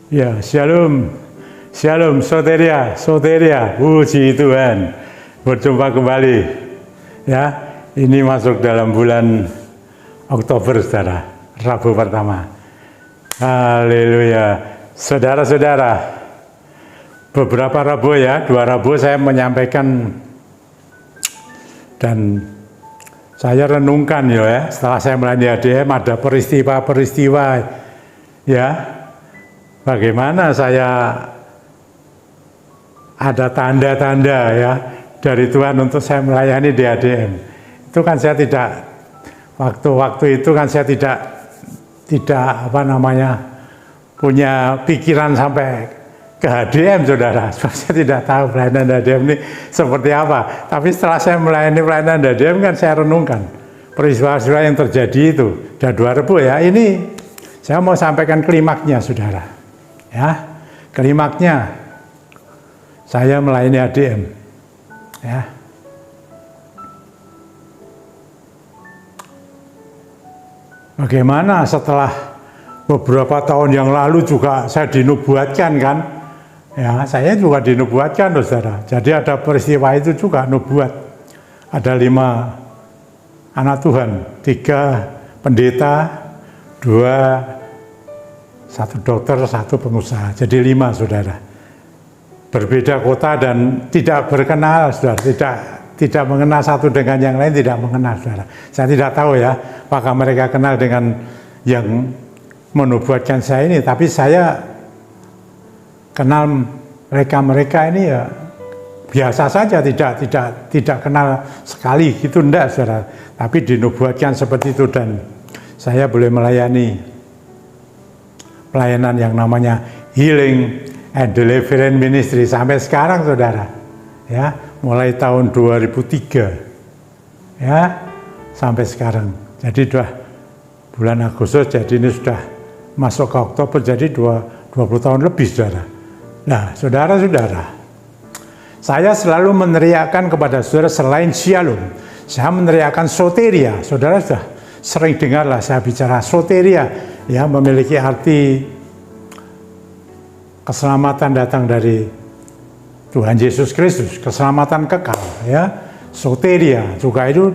Ya, shalom, shalom, soteria, soteria, puji Tuhan, berjumpa kembali. Ya, ini masuk dalam bulan Oktober, saudara, Rabu pertama. Haleluya, saudara-saudara. Beberapa Rabu ya, 2 Rabu saya menyampaikan dan saya renungkan ya, setelah saya melayani ADM ada peristiwa-peristiwa ya. Bagaimana saya ada tanda-tanda ya dari Tuhan untuk saya melayani di ADM. Itu kan saya tidak, waktu itu kan saya tidak punya pikiran sampai ke HDM, saudara. Saya tidak tahu pelayanan HDM ini seperti apa. Tapi setelah saya melayani pelayanan HDM kan saya renungkan peristiwa-peristiwa yang terjadi itu. Sudah 2 Rabu ya. Ini saya mau sampaikan klimaknya, saudara. Ya, klimaknya saya melayani ADM. Ya. Bagaimana setelah beberapa tahun yang lalu juga saya dinubuatkan kan? Ya, saya juga dinubuatkan, saudara. Jadi ada peristiwa itu juga nubuat. Ada 5 anak Tuhan, 3 pendeta, 1 dokter, 1 pengusaha. Jadi 5, saudara. Berbeda kota dan tidak berkenal, saudara. Tidak mengenal satu dengan yang lain, tidak mengenal, saudara. Saya tidak tahu ya, apakah mereka kenal dengan yang menubuatkan saya ini. Tapi saya kenal mereka ini ya biasa saja, tidak kenal sekali gitu, enggak, saudara. Tapi dinubuatkan seperti itu dan saya boleh melayani pelayanan yang namanya Healing and Deliverance Ministry sampai sekarang, saudara. Ya, mulai tahun 2003 ya sampai sekarang. Jadi sudah bulan Agustus, jadi ini sudah masuk ke Oktober, jadi 20 tahun lebih, saudara. Nah, saudara-saudara, saya selalu meneriakkan kepada saudara selain shalom, saya meneriakkan soteria. Saudara sudah sering dengarlah saya bicara soteria, ya, memiliki arti keselamatan datang dari Tuhan Yesus Kristus, keselamatan kekal, ya. Soteria juga itu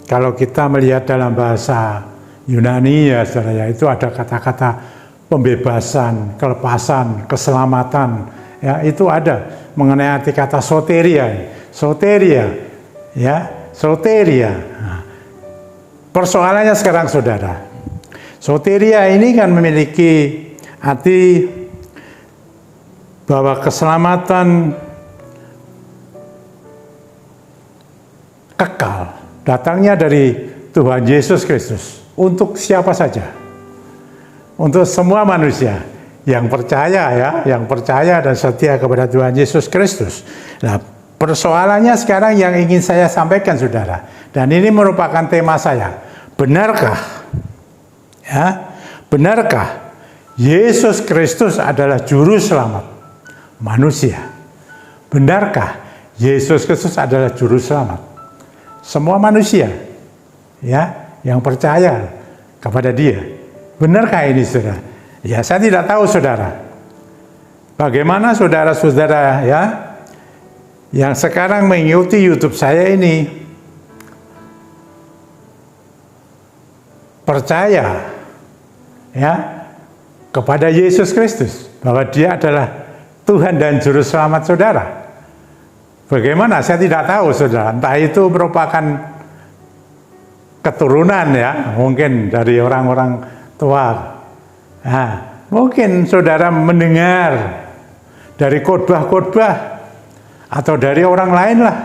kalau kita melihat dalam bahasa Yunani ya, saudara, ya, itu ada kata-kata pembebasan, kelepasan, keselamatan, ya, itu ada mengenai arti kata soteria, soteria, ya, soteria. Nah, persoalannya sekarang, saudara, soteria ini kan memiliki arti bahwa keselamatan kekal datangnya dari Tuhan Yesus Kristus untuk siapa saja, untuk semua manusia yang percaya ya, yang percaya dan setia kepada Tuhan Yesus Kristus. Nah, persoalannya sekarang yang ingin saya sampaikan, saudara, dan ini merupakan tema saya. Benarkah, ya, benarkah Yesus Kristus adalah juru selamat manusia? Benarkah Yesus Kristus adalah juru selamat semua manusia, ya, yang percaya kepada Dia? Benarkah ini, saudara? Ya, saya tidak tahu, saudara. Bagaimana saudara-saudara ya yang sekarang mengikuti YouTube saya ini percaya ya kepada Yesus Kristus, bahwa Dia adalah Tuhan dan Juru Selamat saudara? Bagaimana? Saya tidak tahu, saudara. Entah itu merupakan keturunan ya, mungkin dari orang-orang tua. Nah, mungkin saudara mendengar dari khotbah-khotbah atau dari orang lain lah,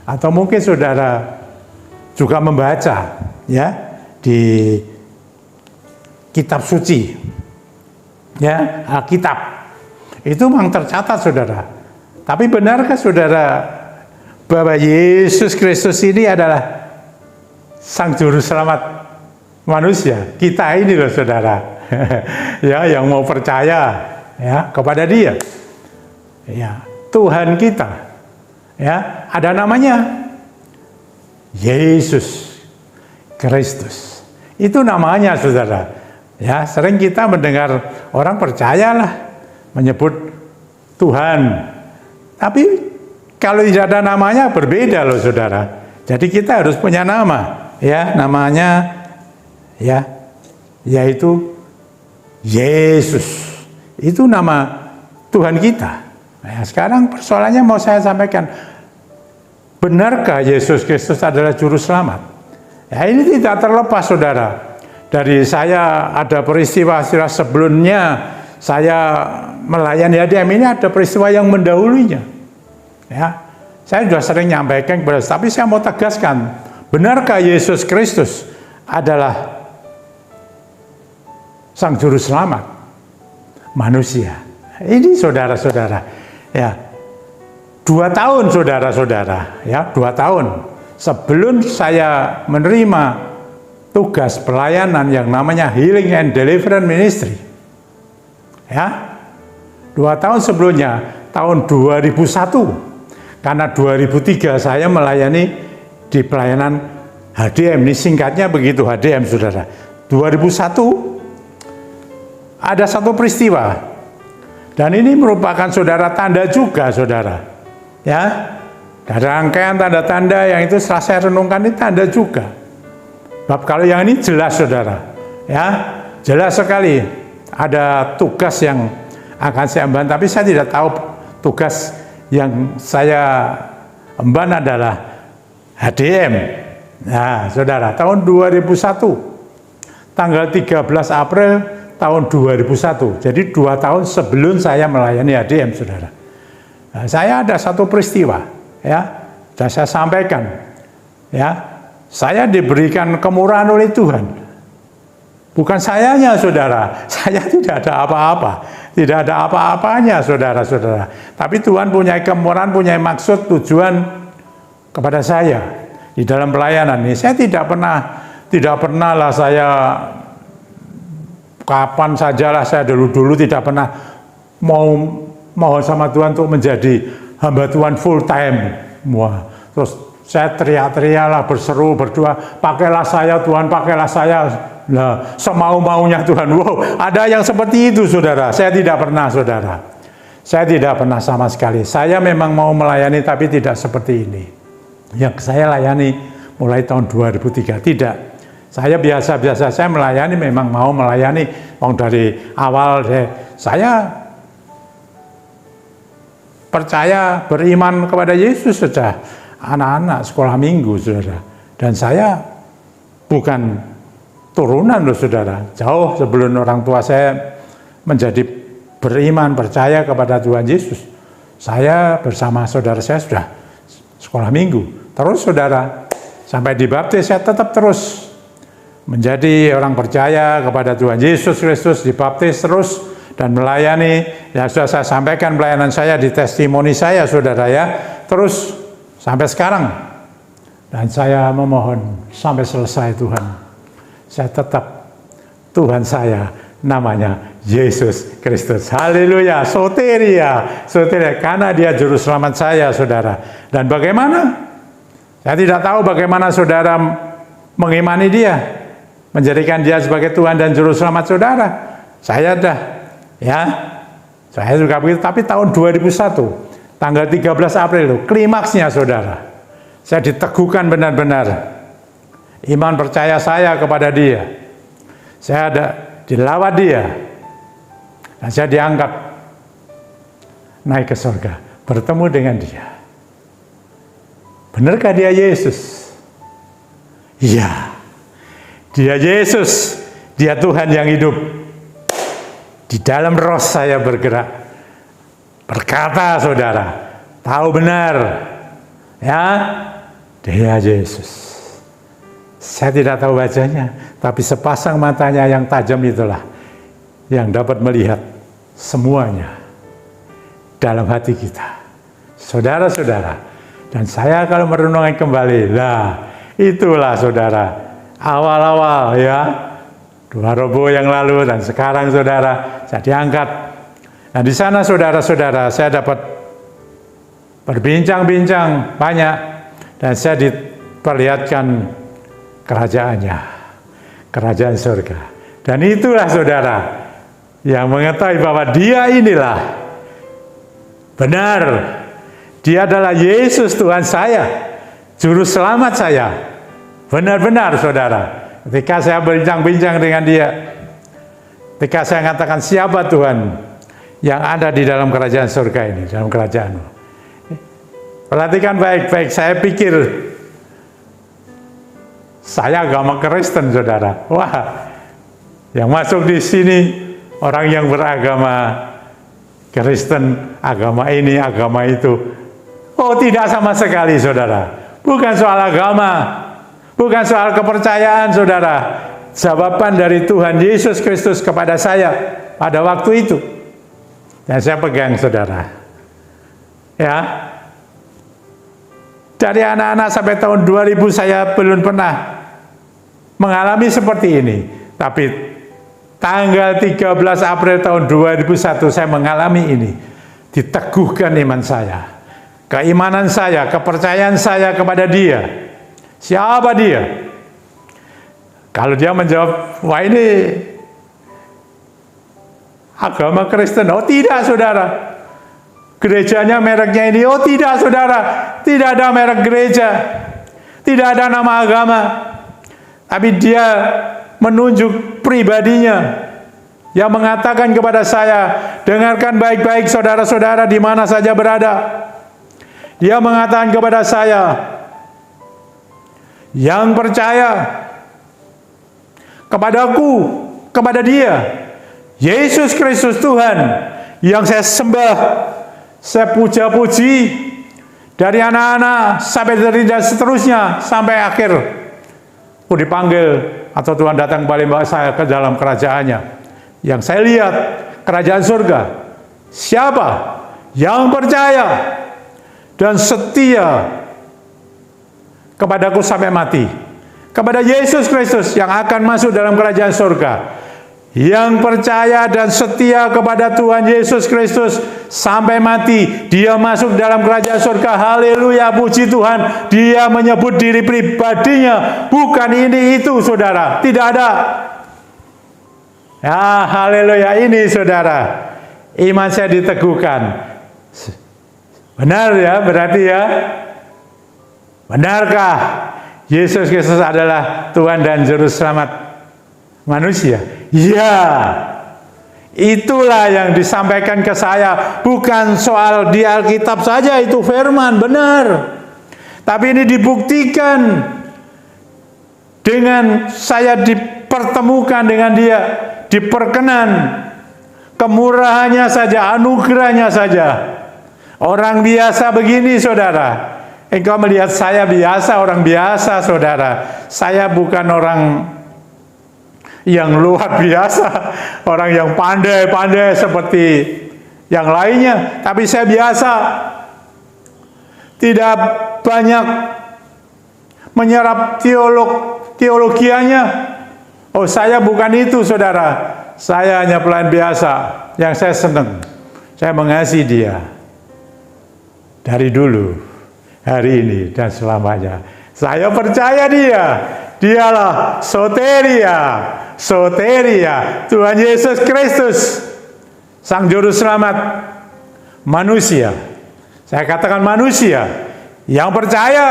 atau mungkin saudara juga membaca ya di kitab suci, ya, Alkitab. Itu memang tercatat, saudara. Tapi benarkah, saudara, bahwa Yesus Kristus ini adalah Sang Juru Selamat manusia? Kita ini loh, saudara, ya, yang mau percaya ya kepada Dia, ya, Tuhan kita, ya, ada namanya Yesus Kristus. Itu namanya, saudara. Ya, sering kita mendengar orang percayalah menyebut Tuhan. Tapi kalau tidak ada namanya berbeda loh saudara. Jadi kita harus punya nama, ya, namanya ya yaitu Yesus. Itu nama Tuhan kita. Nah, sekarang persoalannya mau saya sampaikan, benarkah Yesus Kristus adalah juru selamat? Ya, ini tidak terlepas saudara. Dari saya ada peristiwa sebelumnya saya melayani ADM, ini ada peristiwa yang mendahulunya. Ya, saya sudah sering menyampaikan kepada, tapi saya mau tegaskan, benarkah Yesus Kristus adalah Sang Juru Selamat manusia? Ini saudara-saudara, ya, 2 tahun saudara-saudara, ya, 2 tahun sebelum saya menerima tugas pelayanan yang namanya Healing and Deliverance Ministry, ya, 2 tahun sebelumnya, tahun 2001. Karena 2003 saya melayani di pelayanan HDM, ini singkatnya begitu HDM saudara. 2001 ada satu peristiwa, dan ini merupakan saudara tanda juga saudara. Ya, ada rangkaian tanda-tanda yang itu setelah saya renungkan ini tanda juga. Bab kalau yang ini jelas saudara, ya jelas sekali ada tugas yang akan saya emban, tapi saya tidak tahu tugas yang saya emban adalah HDM. Nah, saudara, tahun 2001, tanggal 13 April tahun 2001. Jadi 2 tahun sebelum saya melayani HDM, saudara. Nah, saya ada satu peristiwa, ya, dan saya sampaikan, ya, saya diberikan kemurahan oleh Tuhan. Bukan sayanya, saudara. Saya tidak ada apa-apa. Tidak ada apa-apanya, saudara-saudara. Tapi Tuhan punya kemurahan, punya maksud, tujuan kepada saya di dalam pelayanan ini. Saya tidak pernah lah saya, kapan sajalah saya dulu tidak pernah mau sama Tuhan untuk menjadi hamba Tuhan full time. Wah, terus saya teriak-teriak lah, berseru, berdoa, pakailah saya Tuhan, pakailah saya. Nah, semau-maunya Tuhan. Wow, ada yang seperti itu saudara. Saya tidak pernah saudara. Saya tidak pernah sama sekali. Saya memang mau melayani tapi tidak seperti ini. Yang saya layani mulai tahun 2003 tidak. Saya biasa-biasa, saya melayani memang mau melayani. Dari awal saya percaya, beriman kepada Yesus sudah anak-anak sekolah minggu saudara. Dan saya bukan turunan loh saudara, jauh sebelum orang tua saya menjadi beriman, percaya kepada Tuhan Yesus. Saya bersama saudara saya sudah sekolah minggu. Terus saudara, sampai dibaptis saya tetap terus menjadi orang percaya kepada Tuhan Yesus Kristus, dibaptis terus dan melayani. Ya sudah saya sampaikan pelayanan saya di testimoni saya saudara ya, terus sampai sekarang. Dan saya memohon sampai selesai Tuhan, saya tetap Tuhan saya namanya Yesus Kristus. Haleluya, soteria, karena Dia juru selamat saya, saudara. Dan bagaimana? Saya tidak tahu bagaimana saudara mengimani Dia, menjadikan Dia sebagai Tuhan dan juru selamat saudara. Saya dah, ya, saya juga begitu. Tapi tahun 2001, tanggal 13 April itu klimaksnya saudara. Saya diteguhkan benar-benar iman percaya saya kepada Dia. Saya ada dilawat Dia, dan saya diangkat naik ke surga, bertemu dengan Dia. Benarkah Dia Yesus? Iya, Dia Yesus, Dia Tuhan yang hidup. Di dalam roh saya bergerak, berkata saudara, tahu benar, ya, Dia Yesus. Saya tidak tahu wajahnya, tapi sepasang matanya yang tajam itulah yang dapat melihat semuanya dalam hati kita, saudara-saudara. Dan saya kalau merenungkan kembali, lah itulah saudara, awal-awal ya, 2 Rebo yang lalu dan sekarang saudara, saya diangkat. Nah di sana saudara-saudara, saya dapat berbincang-bincang banyak, dan saya diperlihatkan kerajaannya, kerajaan surga. Dan itulah saudara yang mengetahui bahwa dia inilah benar. Dia adalah Yesus Tuhan saya, Juru Selamat saya. Benar-benar saudara. Ketika saya berbincang-bincang dengan dia, ketika saya mengatakan siapa Tuhan yang ada di dalam kerajaan surga ini, dalam kerajaanmu. Perhatikan baik-baik, saya pikir saya agama Kristen saudara. Wah, yang masuk di sini orang yang beragama Kristen, agama ini, agama itu. Oh, tidak sama sekali saudara. Bukan soal agama, bukan soal kepercayaan saudara. Jawaban dari Tuhan Yesus Kristus kepada saya pada waktu itu. Dan saya pegang saudara. Ya. Dari anak-anak sampai tahun 2000 saya belum pernah mengalami seperti ini. Tapi tanggal 13 April tahun 2001 saya mengalami ini. Diteguhkan iman saya. Keimanan saya, kepercayaan saya kepada dia. Siapa dia? Kalau dia menjawab, wah ini agama Kristen. Oh tidak saudara. Gerejanya mereknya ini. Oh tidak saudara. Tidak ada merek gereja. Tidak ada nama agama. Tapi dia menunjuk pribadinya. Yang mengatakan kepada saya, dengarkan baik-baik saudara-saudara di mana saja berada. Dia mengatakan kepada saya, yang percaya kepadaku, kepada dia, Yesus Kristus Tuhan, yang saya sembah, saya puja-puji, dari anak-anak sampai dari dan seterusnya, sampai akhir, aku dipanggil, atau Tuhan datang kembali bawa saya ke dalam kerajaannya. Yang saya lihat, kerajaan surga, siapa yang percaya dan setia kepadaku sampai mati, kepada Yesus Kristus yang akan masuk dalam kerajaan surga, yang percaya dan setia kepada Tuhan Yesus Kristus sampai mati, dia masuk dalam kerajaan surga. Haleluya, puji Tuhan. Dia menyebut diri pribadinya, bukan ini itu saudara, tidak ada. Ya haleluya, ini saudara, iman saya diteguhkan. Benar ya, berarti ya. Benarkah Yesus Kristus adalah Tuhan dan Juru Selamat manusia? Ya. Itulah yang disampaikan ke saya. Bukan soal di Alkitab saja itu firman, benar. Tapi ini dibuktikan dengan saya dipertemukan dengan dia, diperkenan, kemurahannya saja, anugerahnya saja. Orang biasa begini saudara. Engkau melihat saya biasa, orang biasa saudara. Saya bukan orang yang luar biasa, orang yang pandai-pandai seperti yang lainnya. Tapi saya biasa. Tidak banyak menyerap teologianya. Oh saya bukan itu saudara. Saya hanya pelayan biasa. Yang saya senang, saya mengasihi dia. Dari dulu, hari ini, dan selamanya. Saya percaya dia. Dialah soteria. Soteria. Tuhan Yesus Kristus. Sang Juru Selamat manusia. Saya katakan manusia. Yang percaya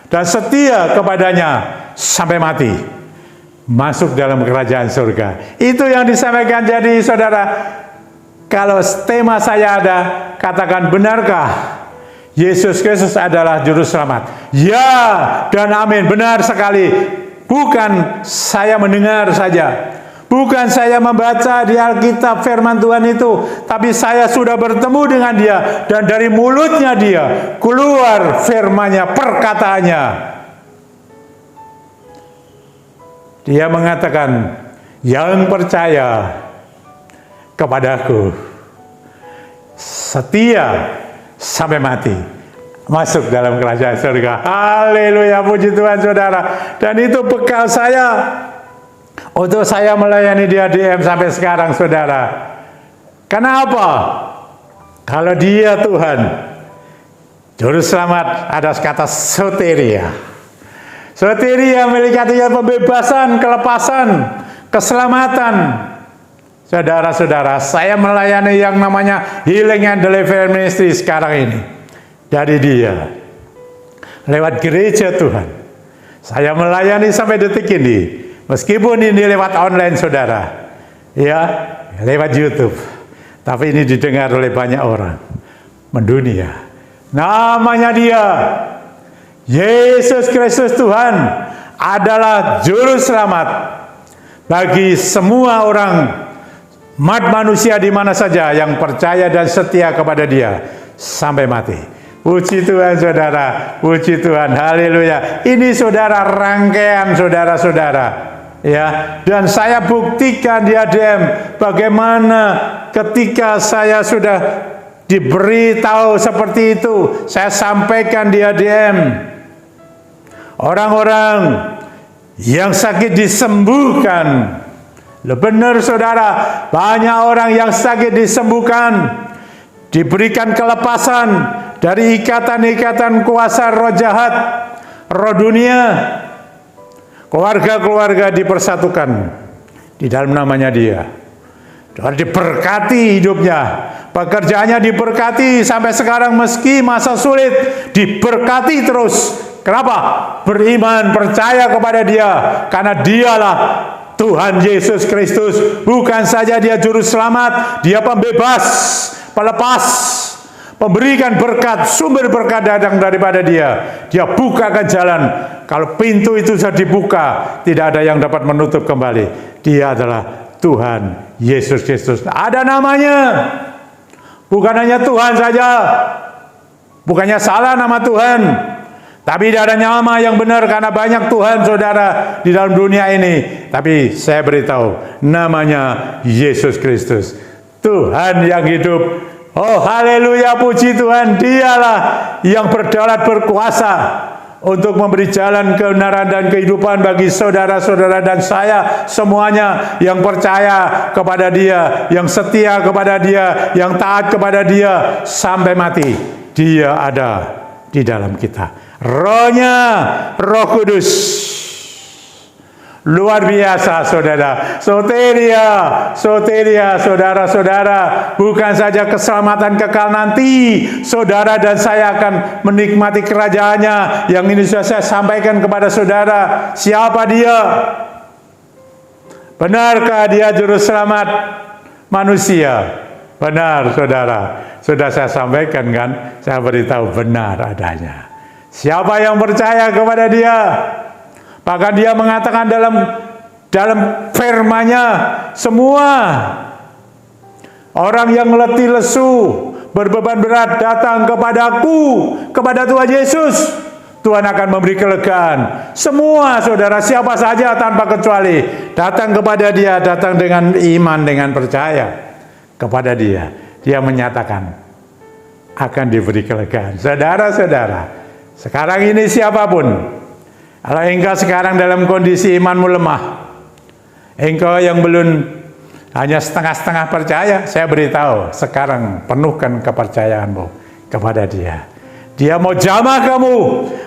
dan setia kepadanya sampai mati. Masuk dalam kerajaan surga. Itu yang disampaikan. Jadi saudara, kalau tema saya ada, katakan benarkah Yesus Kristus adalah Juru Selamat? Ya dan amin, benar sekali. Bukan saya mendengar saja, bukan saya membaca di Alkitab firman Tuhan itu, tapi saya sudah bertemu dengan dia, dan dari mulutnya dia keluar firman-Nya, perkataannya. Dia mengatakan, yang percaya kepadaku, setia sampai mati, masuk dalam kerajaan surga. Haleluya, puji Tuhan saudara. Dan itu bekal saya untuk saya melayani di ADM sampai sekarang saudara. Kenapa? Kalau dia Tuhan, Juru Selamat, ada kata soteria. Soteria memiliki artinya pembebasan, kelepasan, keselamatan. Saudara-saudara, saya melayani yang namanya Healing and Deliverance Ministry sekarang ini. Dari dia, lewat gereja Tuhan. Saya melayani sampai detik ini. Meskipun ini lewat online saudara. Ya, lewat YouTube. Tapi ini didengar oleh banyak orang. Mendunia. Namanya dia, Yesus Kristus Tuhan, adalah juru selamat bagi semua orang, umat manusia di mana saja yang percaya dan setia kepada dia sampai mati. Puji Tuhan saudara, puji Tuhan, haleluya. Ini saudara rangkaian saudara-saudara, ya. Dan saya buktikan di ADM bagaimana ketika saya sudah diberitahu seperti itu, saya sampaikan di ADM. Orang-orang yang sakit disembuhkan. Benar saudara, banyak orang yang sakit disembuhkan, diberikan kelepasan dari ikatan-ikatan kuasa roh jahat, roh dunia. Keluarga-keluarga dipersatukan di dalam namanya dia. Dan diberkati hidupnya, pekerjaannya diberkati sampai sekarang meski masa sulit, diberkati terus. Kenapa? Beriman, percaya kepada dia, karena dialah Tuhan Yesus Kristus. Bukan saja dia juru selamat, dia pembebas, pelepas, memberikan berkat, sumber berkat datang daripada dia. Dia bukakan jalan. Kalau pintu itu sudah dibuka, tidak ada yang dapat menutup kembali. Dia adalah Tuhan Yesus Kristus. Ada namanya. Bukan hanya Tuhan saja. Bukannya salah nama Tuhan. Tapi tidak ada nama yang benar, karena banyak Tuhan saudara di dalam dunia ini. Tapi saya beritahu, namanya Yesus Kristus, Tuhan yang hidup. Oh haleluya, puji Tuhan. Dialah yang berdaulat berkuasa untuk memberi jalan kebenaran dan kehidupan bagi saudara-saudara dan saya semuanya yang percaya kepada dia, yang setia kepada dia, yang taat kepada dia sampai mati. Dia ada di dalam kita. Rohnya, Roh Kudus. Luar biasa saudara. Soteria, soteria saudara-saudara. Bukan saja keselamatan kekal nanti, saudara dan saya akan menikmati kerajaannya. Yang ini sudah saya sampaikan kepada saudara. Siapa dia? Benarkah dia juru selamat manusia? Benar saudara. Sudah saya sampaikan kan? Saya beritahu benar adanya. Siapa yang percaya kepada dia? Bahkan dia mengatakan dalam firman-Nya, semua orang yang letih lesu, berbeban berat datang kepadaku, kepada Tuhan Yesus. Tuhan akan memberi kelegaan. Semua saudara, siapa saja tanpa kecuali, datang kepada dia, datang dengan iman, dengan percaya kepada dia. Dia menyatakan akan diberi kelegaan. Saudara-saudara, sekarang ini siapapun, kalau engkau sekarang dalam kondisi imanmu lemah, engkau yang belum hanya setengah-setengah percaya, saya beritahu, sekarang penuhkan kepercayaanmu kepada dia. Dia mau jamah kamu,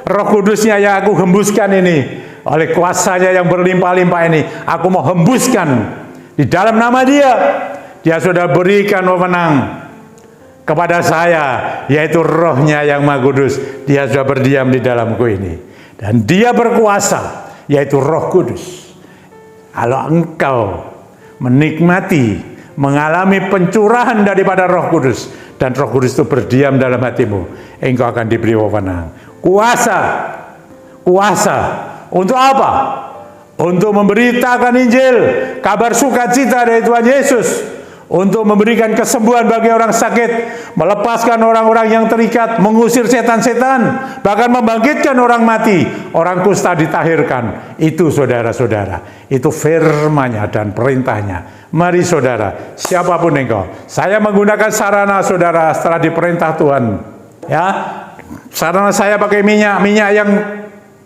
Roh Kudusnya yang aku hembuskan ini, oleh kuasanya yang berlimpah-limpah ini, aku mau hembuskan di dalam nama dia. Dia sudah berikan wewenang kepada saya, yaitu Rohnya yang Maha Kudus. Dia sudah berdiam di dalamku ini, dan dia berkuasa, yaitu Roh Kudus. Kalau engkau menikmati, mengalami pencurahan daripada Roh Kudus, dan Roh Kudus itu berdiam dalam hatimu, engkau akan diberi wewenang, kuasa. Kuasa untuk apa? Untuk memberitakan Injil, kabar sukacita dari Tuhan Yesus, untuk memberikan kesembuhan bagi orang sakit, melepaskan orang-orang yang terikat, mengusir setan-setan, bahkan membangkitkan orang mati, orang kusta ditahirkan. Itu saudara-saudara, itu firman-Nya dan perintahnya. Mari saudara, siapapun engkau, saya menggunakan sarana saudara setelah diperintah Tuhan. Ya, sarana saya pakai minyak yang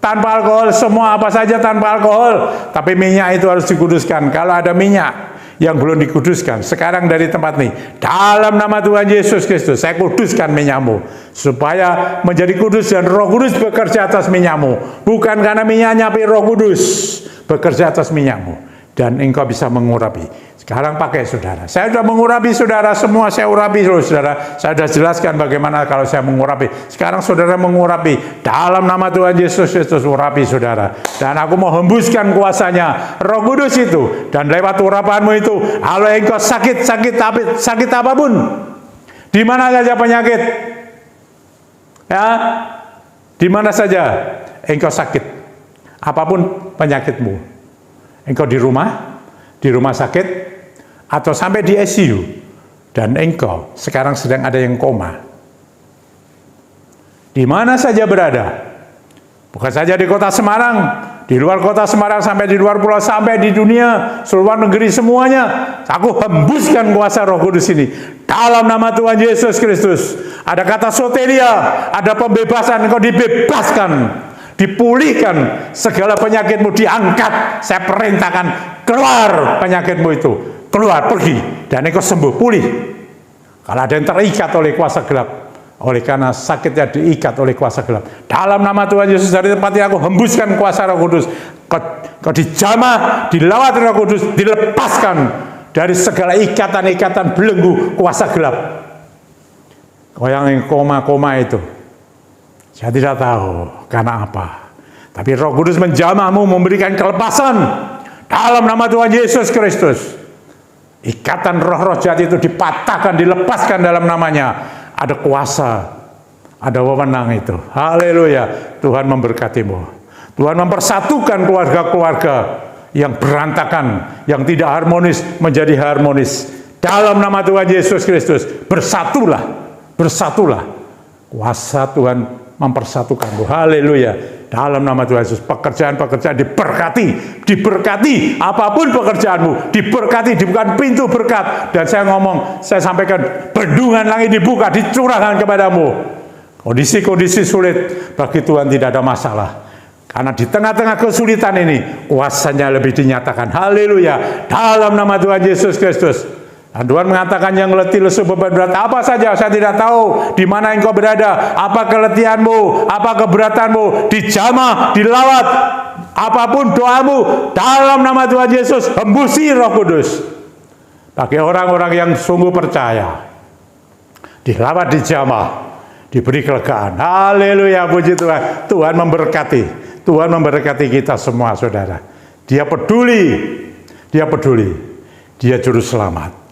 tanpa alkohol, semua apa saja tanpa alkohol, tapi minyak itu harus dikuduskan. Kalau ada minyak yang belum dikuduskan, sekarang dari tempat ini, dalam nama Tuhan Yesus Kristus, saya kuduskan minyakmu, supaya menjadi kudus, dan Roh Kudus bekerja atas minyakmu. Bukan karena minyaknya, tapi Roh Kudus bekerja atas minyakmu. dan engkau bisa mengurapi. Sekarang pakai saudara. Saya sudah mengurapi saudara semua, saya urapi saudara. Saya sudah jelaskan bagaimana kalau saya mengurapi. Sekarang saudara mengurapi. Dalam nama Tuhan Yesus Kristus, urapi saudara. Dan aku mau hembuskan kuasanya Roh Kudus itu. Dan lewat urapanmu itu, kalau engkau sakit apapun, di mana saja penyakit, ya, di mana saja engkau sakit, apapun penyakitmu, engkau di rumah sakit, atau sampai di ICU, dan engkau sekarang sedang ada yang koma, di mana saja berada, bukan saja di kota Semarang, di luar kota Semarang, sampai di luar pulau, sampai di dunia, seluruh negeri semuanya, aku hembuskan kuasa Roh Kudus ini, dalam nama Tuhan Yesus Kristus. Ada kata soteria, ada pembebasan, engkau dibebaskan, dipulihkan, segala penyakitmu diangkat, saya perintahkan, keluar penyakitmu itu, keluar, pergi, dan engkau sembuh, pulih. Kalau ada yang terikat oleh kuasa gelap, oleh karena sakitnya diikat oleh kuasa gelap, dalam nama Tuhan Yesus, dari tempat ini aku hembuskan kuasa Roh Kudus, kau dijamah, dilawat Roh Kudus, dilepaskan dari segala ikatan-ikatan belenggu kuasa gelap. Kau yang koma-koma itu, saya tidak tahu karena apa, tapi Roh Kudus menjamahmu, memberikan kelepasan dalam nama Tuhan Yesus Kristus. Ikatan roh-roh jahat itu dipatahkan, dilepaskan dalam namanya. Ada kuasa, ada wewenang itu. Haleluya. Tuhan memberkatimu. Tuhan mempersatukan keluarga-keluarga yang berantakan, yang tidak harmonis menjadi harmonis. Dalam nama Tuhan Yesus Kristus, bersatulah, bersatulah. Kuasa Tuhan mempersatukanmu. Haleluya. Dalam nama Tuhan Yesus, pekerjaan-pekerjaan diberkati, apapun pekerjaanmu, diberkati, dibuka pintu berkat. Dan saya ngomong, saya sampaikan, bendungan langit dibuka, dicurahkan kepadamu. Kondisi-kondisi sulit, bagi Tuhan tidak ada masalah. Karena di tengah-tengah kesulitan ini, kuasanya lebih dinyatakan. Haleluya. Dalam nama Tuhan Yesus Kristus. Dan Tuhan mengatakan, yang letih, lesu, beban berat, apa saja, saya tidak tahu di mana engkau berada, apa keletihanmu, apa keberatanmu, dijamah, dilawat, apapun doamu, dalam nama Tuhan Yesus, hembusi Roh Kudus. Bagi orang-orang yang sungguh percaya, dilawat, dijamah, diberi kelegaan. Haleluya, puji Tuhan. Tuhan memberkati, Tuhan memberkati kita semua, saudara. Dia peduli, dia juru selamat.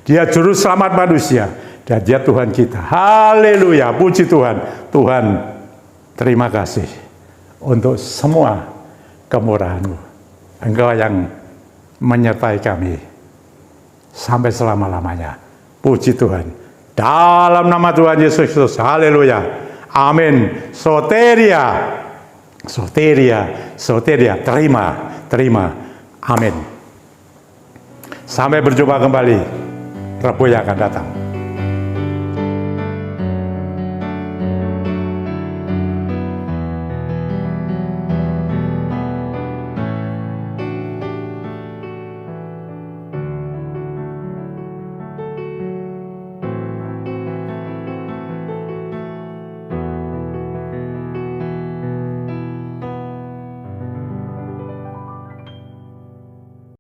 Dia juru selamat manusia, dan dia Tuhan kita. Haleluya, puji Tuhan. Tuhan, terima kasih untuk semua kemurahan-Mu. Engkau yang menyertai kami sampai selama-lamanya. Puji Tuhan. Dalam nama Tuhan Yesus Kristus. Haleluya. Amin. Soteria. Terima. Amin. Sampai berjumpa kembali Rabu yang akan datang.